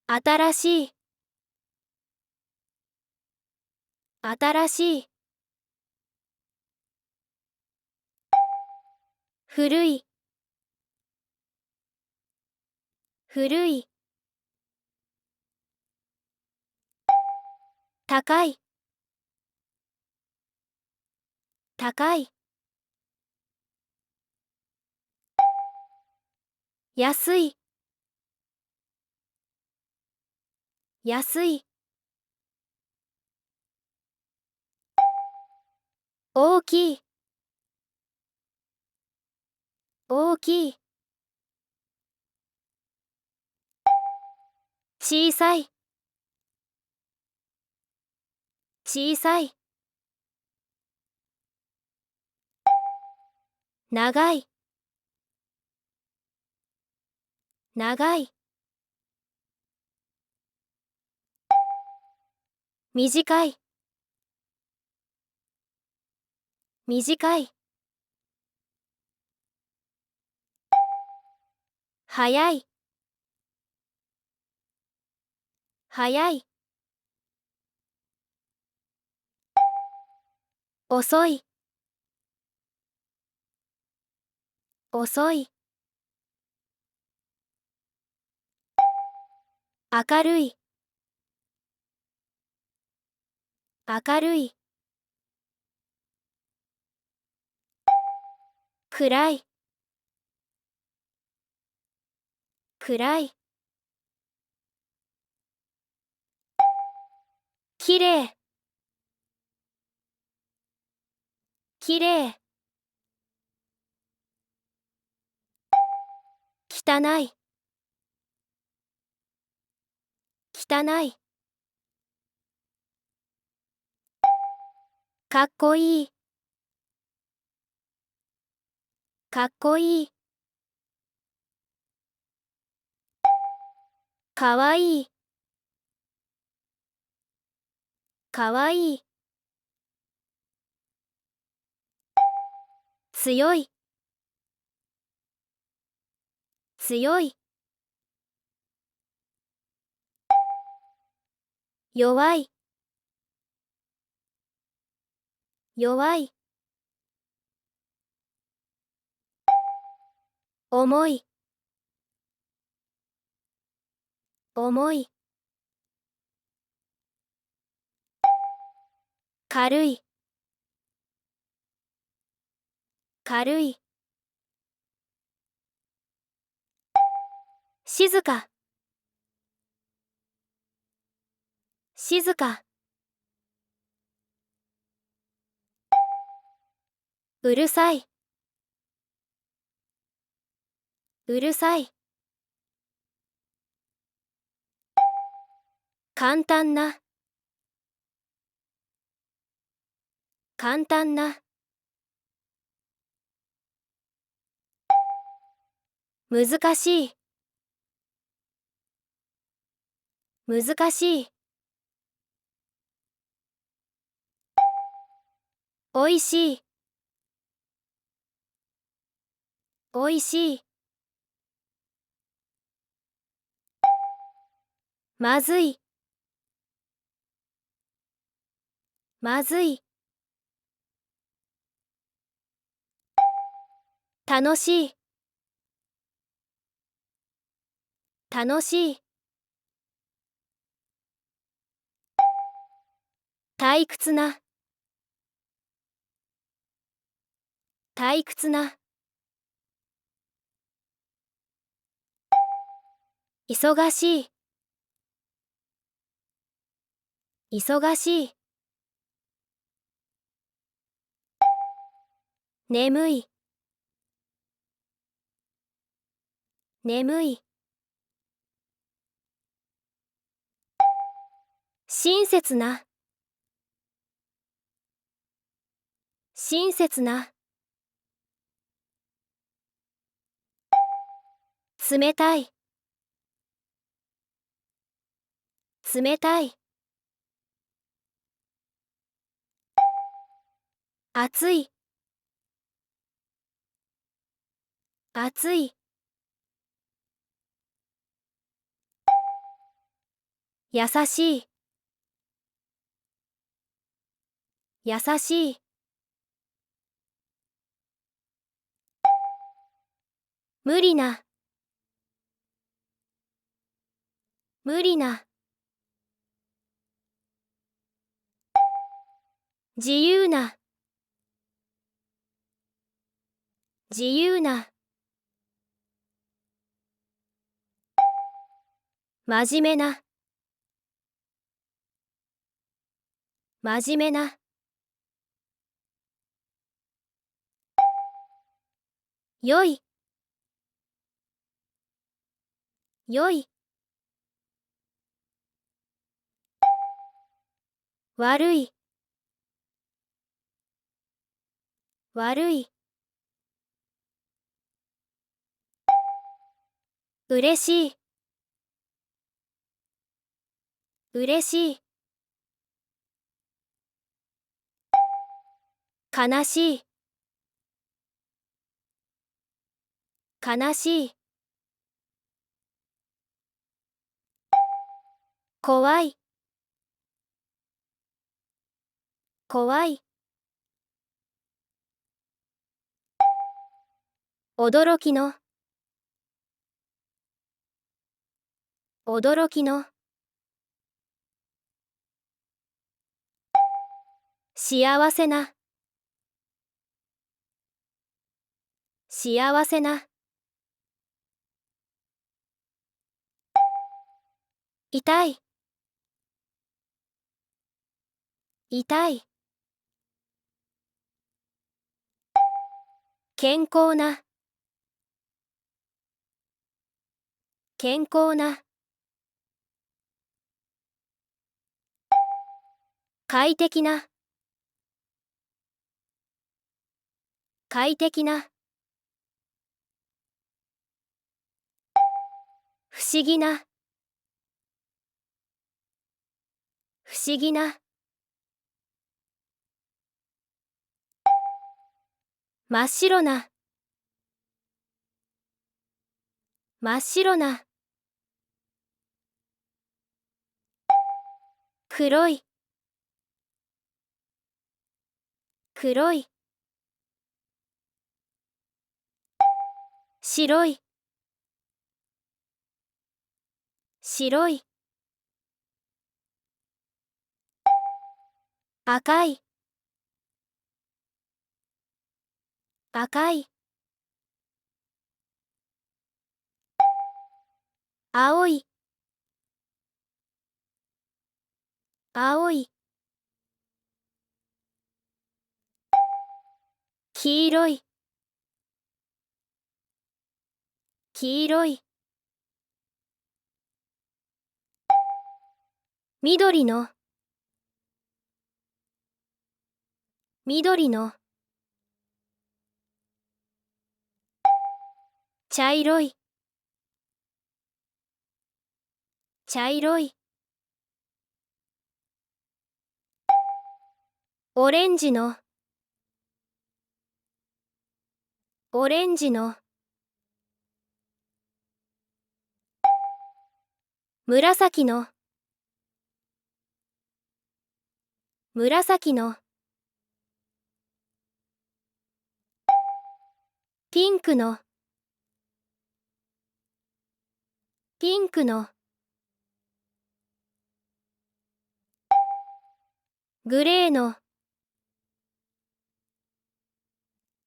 新しい、新しい。古い、古い。高い、高い。安い、安い。大きい、大きい。小さい、小さい。長い、長い。短い、短い。早い、早い。遅い、遅い。明るい、明るい。暗い、暗い。きれい、きれい。汚い、汚い。かっこいい、かっこいい。かわいい、かわいい。強い、強い。弱い、弱い。重い、重い。軽い、軽い。静か、静か。うるさい、うるさい。簡単な、簡単な。難しい、難しい。おいしい、おいしい。まずい、まずい。楽しい、楽しい。退屈な、退屈な。忙しい、忙しい。眠い、眠い。親切な、親切な。冷たい、冷たい。暑い、暑い。優しい、優しい。無理な、無理な。自由な、自由な。真面目な、真面目な。良い、良い。悪い、悪い。嬉しい、嬉しい。悲しい、悲しい。怖い、怖い。驚きの、驚きの。幸せな、幸せな。痛い、痛い。健康な、健康な。快適な、快適な。不思議な、不思議な。真っ白な、真っ白な。黒い、黒い。白い、白い。赤い、赤い。青い、青い。黄色い、黄色い。緑の、緑の。茶色い、茶色い。オレンジの、オレンジの。紫の、紫の。ピンクの、ピンクの。グレーの、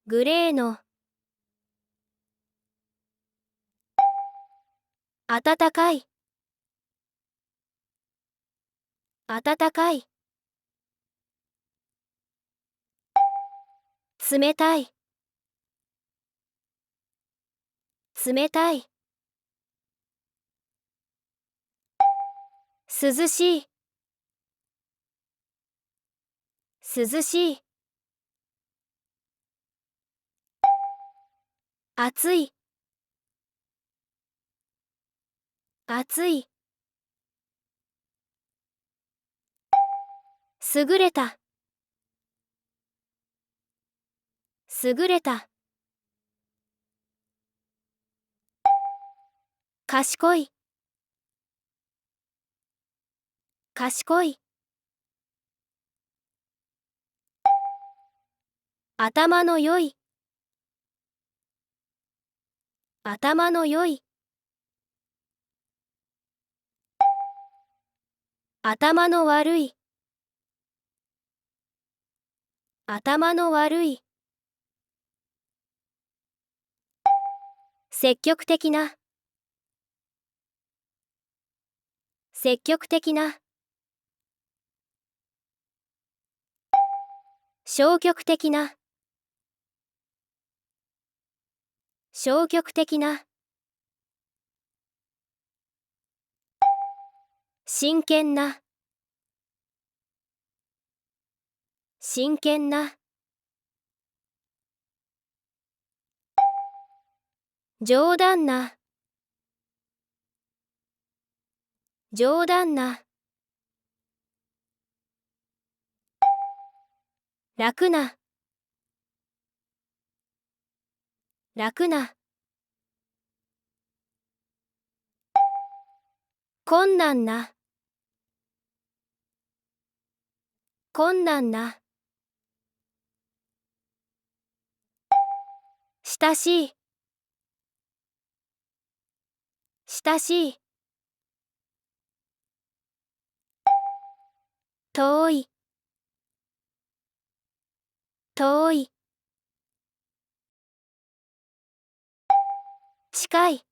グレーの。暖かい、暖かい。冷たい、冷たい。涼しい、涼しい。暑い、暑い。優れた、優れた。賢い、賢い。頭の良い。頭の良い。頭の悪い。頭の悪い。積極的な。積極的な。消極的な。消極的な。真剣な。真剣な。冗談な。冗談な。楽な。楽な。困難な。困難な。親しい。親しい。遠い。遠い。近い。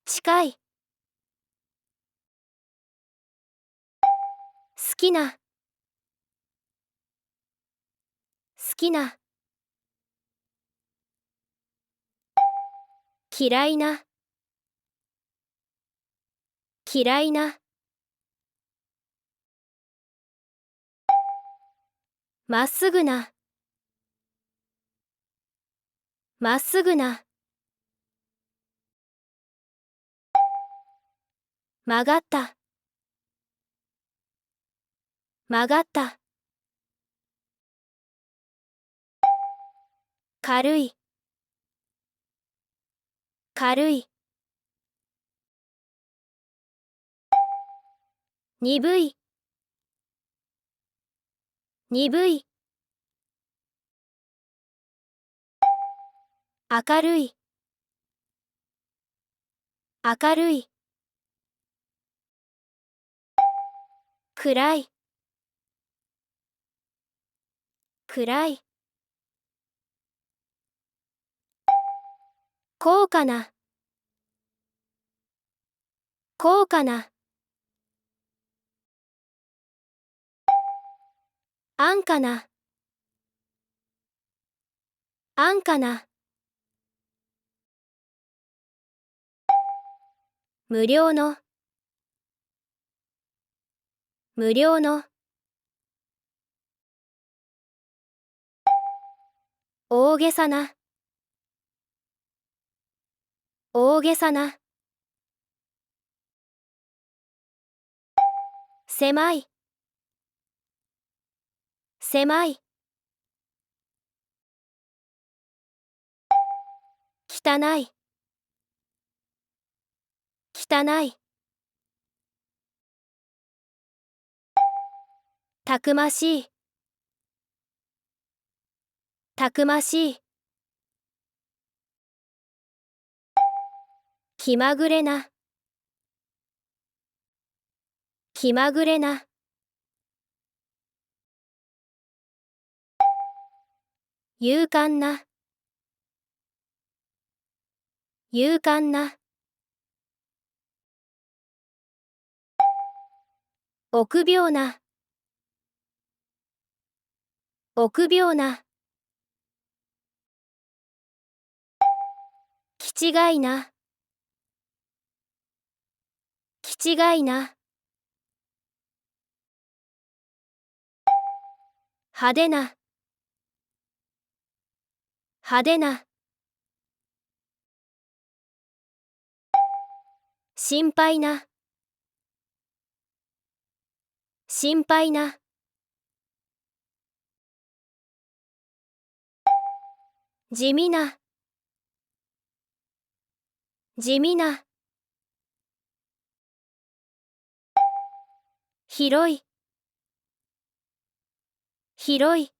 近い。好きな。好きな。嫌いな。嫌いな。まっすぐな。まっすぐな。曲がった。曲がった。軽い。軽い。鈍い。鈍い。明るい。明るい。暗い。暗い。高価な。高価な。安価な。安価な。無料の。無料の。大げさな。大げさな。狭い。狭い。汚い。汚い。たくましい。たくましい。気まぐれな。気まぐれな。勇敢な。勇敢な。臆病な。臆病な。気違いな。気違いな。派手な。派手な。心配な。心配な。地味な。地味な。広い広い